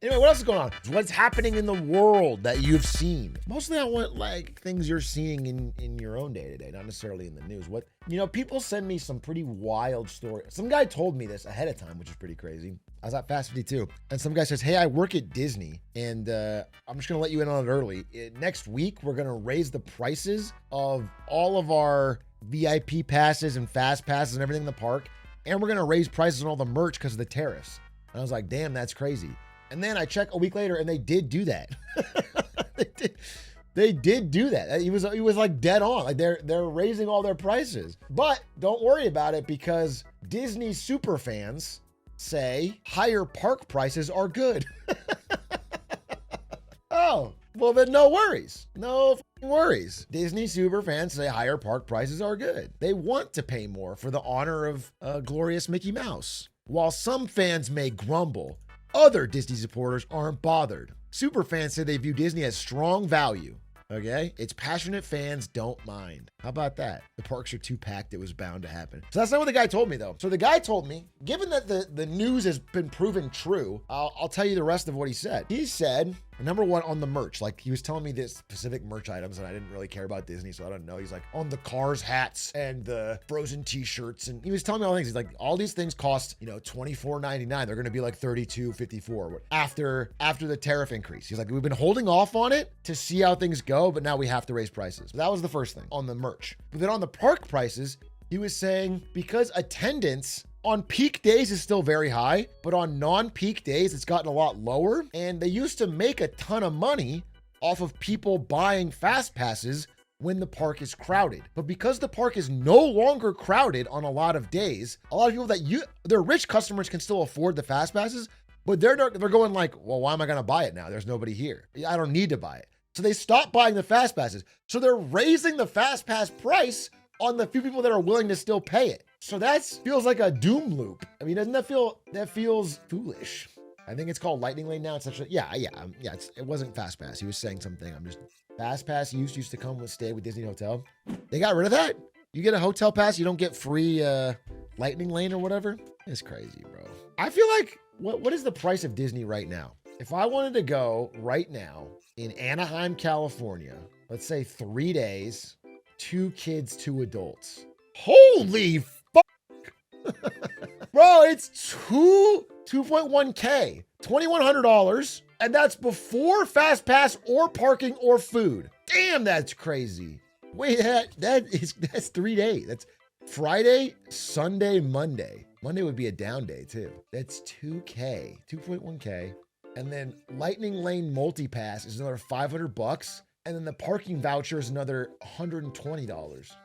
Anyway, what else is going on? What's happening in the world that you've seen? Mostly I want like things you're seeing in your own day to day, not necessarily in the news. What, people send me some pretty wild stories. Some guy told me this ahead of time, which is pretty crazy. I was at Fast 52 and some guy says, hey, I work at Disney and I'm just going to let you in on it early. Next week, we're going to raise the prices of all of our VIP passes and fast passes and everything in the park. And we're going to raise prices on all the merch because of the tariffs. And I was like, damn, that's crazy. And then I check a week later and they did do that. They did do that. He was like dead on. Like they're raising all their prices. But don't worry about it because Disney super fans say higher park prices are good. Oh, well then no worries. No worries. Disney super fans say higher park prices are good. They want to pay more for the honor of glorious Mickey Mouse. While some fans may grumble, other Disney supporters aren't bothered. Super fans say they view Disney as strong value. Okay? Its passionate fans don't mind. How about that? The parks are too packed, it was bound to happen. So that's not what the guy told me though. So the guy told me, given that the news has been proven true, I'll tell you the rest of what he said. He said, number one, on the merch, like he was telling me this specific merch items and I didn't really care about Disney, so I don't know. He's like on the Cars hats and the Frozen t-shirts. And he was telling me all things. He's like, all these things cost, $24.99. They're going to be like $32.54 after the tariff increase. He's like, we've been holding off on it to see how things go, but now we have to raise prices. That was the first thing on the merch. But then on the park prices, he was saying because attendance on peak days is still very high, but on non-peak days, it's gotten a lot lower. And they used to make a ton of money off of people buying fast passes when the park is crowded. But because the park is no longer crowded on a lot of days, a lot of people their rich customers can still afford the fast passes, but they're going like, well, why am I going to buy it now? There's nobody here. I don't need to buy it. So they stopped buying the fast passes. So they're raising the fast pass price on the few people that are willing to still pay it. So that feels like a doom loop. I mean, doesn't that feels foolish. I think it's called Lightning Lane now. It's such a, it wasn't Fast Pass. He was saying something. Fast Pass used to come with stay with Disney Hotel. They got rid of that. You get a hotel pass, you don't get free Lightning Lane or whatever. It's crazy, bro. I feel like, what is the price of Disney right now? If I wanted to go right now in Anaheim, California, let's say 3 days, 2 kids, 2 adults. Holy fuck. Bro, it's 2.1K, $2,100. And that's before fast pass or parking or food. Damn, that's crazy. Wait, that's 3 days. That's Friday, Sunday, Monday. Monday would be a down day too. That's 2K, 2.1K. And then Lightning Lane Multipass is another $500. And then the parking voucher is another $120.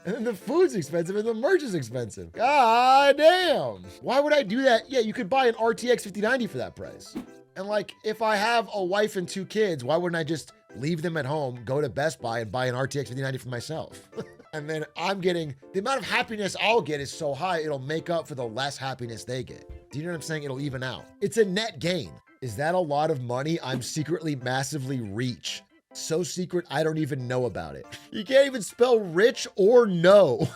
And then the food's expensive and the merch is expensive. God damn. Why would I do that? Yeah, you could buy an RTX 5090 for that price. And like, if I have a wife and 2 kids, why wouldn't I just leave them at home, go to Best Buy and buy an RTX 5090 for myself? And then the amount of happiness I'll get is so high, it'll make up for the less happiness they get. Do you know what I'm saying? It'll even out. It's a net gain. Is that a lot of money I'm secretly massively rich? So secret, I don't even know about it. You can't even spell rich or no.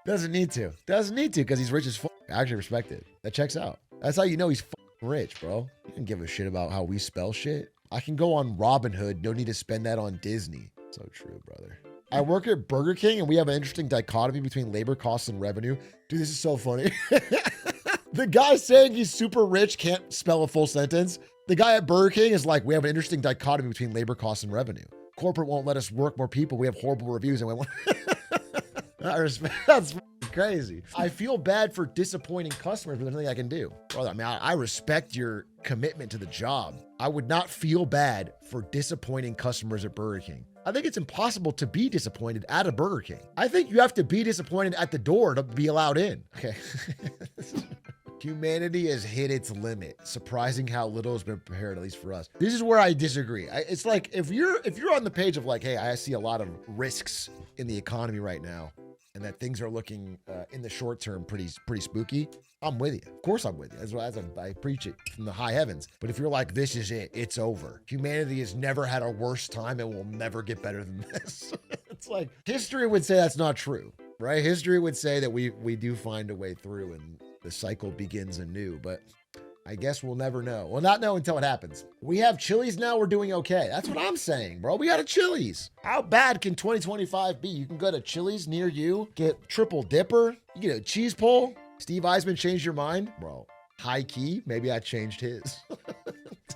Doesn't need to because he's rich as fuck. I actually respect it. That checks out. That's how you know he's rich, bro. You don't give a shit about how we spell shit. I can go on Robinhood. No need to spend that on Disney. So true, brother. I work at Burger King and we have an interesting dichotomy between labor costs and revenue. Dude, this is so funny. The guy saying he's super rich can't spell a full sentence. The guy at Burger King is like, we have an interesting dichotomy between labor costs and revenue. Corporate won't let us work more people. We have horrible reviews and we want. That's crazy. I feel bad for disappointing customers, but there's nothing I can do. Brother, I mean, I respect your commitment to the job. I would not feel bad for disappointing customers at Burger King. I think it's impossible to be disappointed at a Burger King. I think you have to be disappointed at the door to be allowed in. Okay. Humanity has hit its limit. Surprising how little has been prepared, at least for us. This is where I disagree. It's like, if you're on the page of like, hey, I see a lot of risks in the economy right now, and that things are looking in the short term pretty spooky, I'm with you. Of course I'm with you. As I preach it from the high heavens. But if you're like, this is it, it's over. Humanity has never had a worse time and will never get better than this. It's like, history would say that's not true, right? History would say that we do find a way through and the cycle begins anew. But I guess we'll never know. We'll not know until it happens. We have Chili's now. We're doing okay. That's what I'm saying, bro. We got a Chili's. How bad can 2025 be? You can go to Chili's near you, get triple dipper, you get a cheese pull. Steve Eisman changed your mind? Bro, high key, maybe I changed his.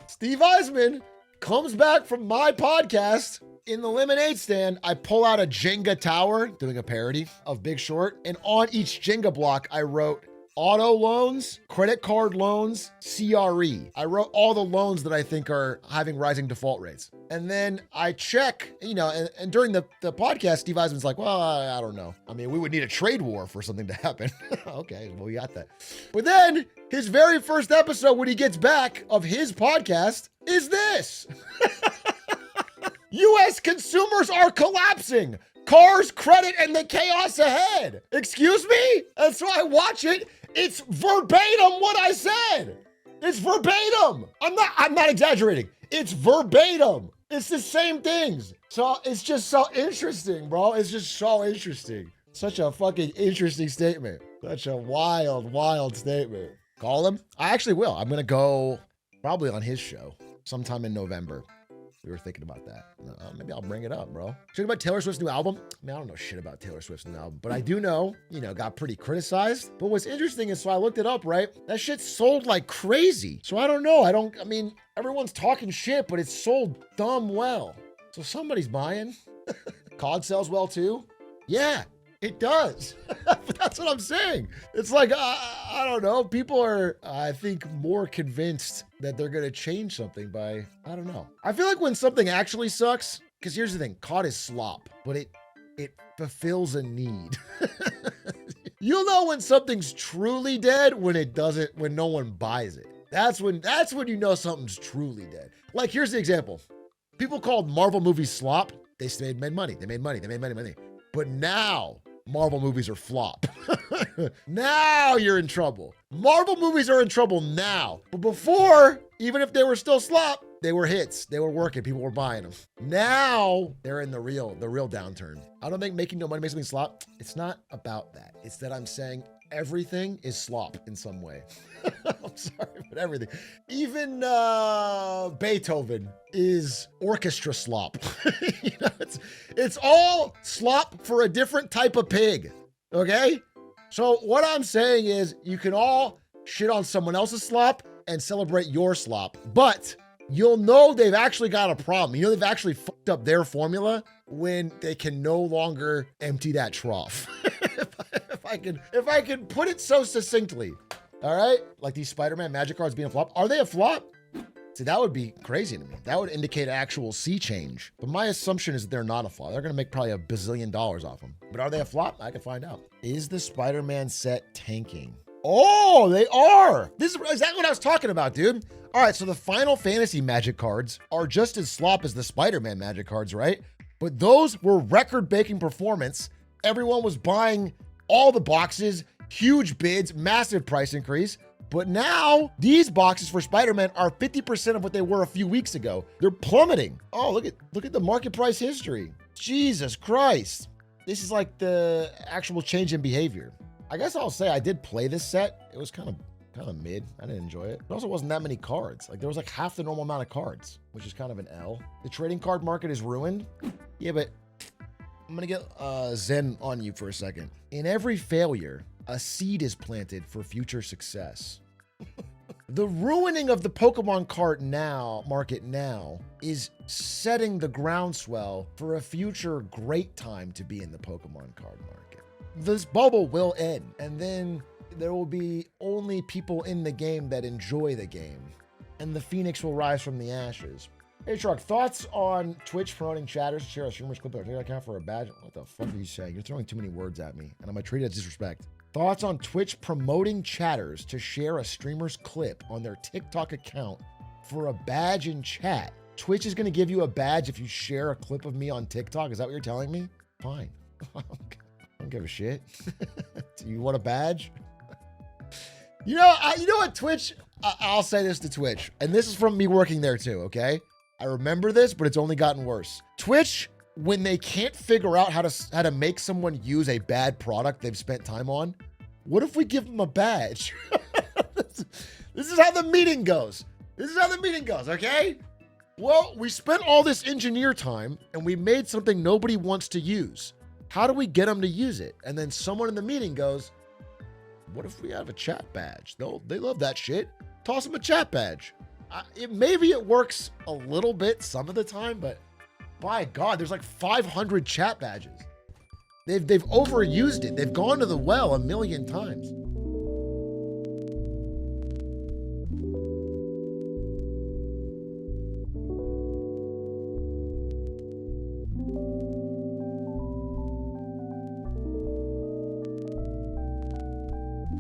Steve Eisman comes back from my podcast. In the lemonade stand, I pull out a Jenga tower, doing a parody of Big Short. And on each Jenga block, I wrote auto loans, credit card loans, CRE. I wrote all the loans that I think are having rising default rates. And then I check, and during the podcast, Steve Eisman's like, well, I don't know. I mean, we would need a trade war for something to happen. Okay, well, we got that. But then his very first episode when he gets back of his podcast is this. U.S. consumers are collapsing. Cars, credit, and the chaos ahead. Excuse me? And so I watch it. It's verbatim what I said. It's verbatim. I'm not exaggerating. It's verbatim. It's the same things. So it's just so interesting, bro. It's just so interesting. Such a fucking interesting statement. Such a wild, wild statement. Call him? I actually will. I'm going to go probably on his show sometime in November. We were thinking about that. Maybe I'll bring it up, bro. Shit about Taylor Swift's new album? I mean, I don't know shit about Taylor Swift's new album, but I do know, got pretty criticized. But what's interesting is, so I looked it up, right? That shit sold like crazy. So I don't know. Everyone's talking shit, but it's sold dumb well. So somebody's buying. COD sells well too? Yeah, it does. That's what I'm saying. It's like, I don't know. People are, I think, more convinced that they're going to change something by, I don't know. I feel like when something actually sucks, because here's the thing, COD is slop, but it fulfills a need. You'll know when something's truly dead when no one buys it. That's when you know something's truly dead. Like, here's the example. People called Marvel movies slop. They made money. They made money. But now Marvel movies are flop. Now you're in trouble. Marvel movies are in trouble now. But before, even if they were still slop, they were hits. They were working. People were buying them. Now they're in the real downturn. I don't think making no money makes something slop. It's not about that. It's that I'm saying everything is slop in some way. I'm sorry, but everything. Even Beethoven is orchestra slop. It's all slop for a different type of pig. Okay? So what I'm saying is you can all shit on someone else's slop and celebrate your slop, but you'll know they've actually got a problem. They've actually fucked up their formula when they can no longer empty that trough. if I can put it so succinctly. All right? Like these Spider-Man magic cards being a flop. Are they a flop? See, that would be crazy to me. That would indicate actual sea change. But my assumption is that they're not a flop. They're going to make probably $1 bazillion off them. But are they a flop? I can find out. Is the Spider-Man set tanking? Oh, they are. This is exactly what I was talking about, dude. All right, so the Final Fantasy magic cards are just as slop as the Spider-Man magic cards, right? But those were record-breaking performance. Everyone was buying all the boxes, huge bids, massive price increase. But now these boxes for Spider-Man are 50% of what they were a few weeks ago. They're plummeting. Oh, look at the market price history. Jesus Christ. This is like the actual change in behavior. I guess I'll say I did play this set. It was kind of mid. I didn't enjoy it. It also wasn't that many cards. Like there was like half the normal amount of cards, which is kind of an L. The trading card market is ruined. Yeah, but I'm gonna get Zen on you for a second. In every failure, a seed is planted for future success. The ruining of the Pokemon card market now is setting the groundswell for a future great time to be in the Pokemon card market. This bubble will end, and then there will be only people in the game that enjoy the game, and the phoenix will rise from the ashes. Hey, Shark, thoughts on Twitch promoting chatters to share a streamer's clip on their account for a badge? What the fuck are you saying? You're throwing too many words at me, and I'm gonna treat it as disrespect. Thoughts on Twitch promoting chatters to share a streamer's clip on their TikTok account for a badge in chat. Twitch is gonna give you a badge if you share a clip of me on TikTok. Is that what you're telling me? Fine. I don't give a shit. Do you want a badge? You know what, Twitch? I'll say this to Twitch, and this is from me working there too, okay? I remember this, but it's only gotten worse. Twitch, when they can't figure out how to make someone use a bad product they've spent time on, what if we give them a badge? This This is how the meeting goes. This is how the meeting goes, okay? Well, we spent all this engineer time and we made something nobody wants to use. How do we get them to use it? And then someone in the meeting goes, what if we have a chat badge? They love that shit. Toss them a chat badge. Maybe it works a little bit some of the time, but by God, there's like 500 chat badges. They've overused it. They've gone to the well a million times.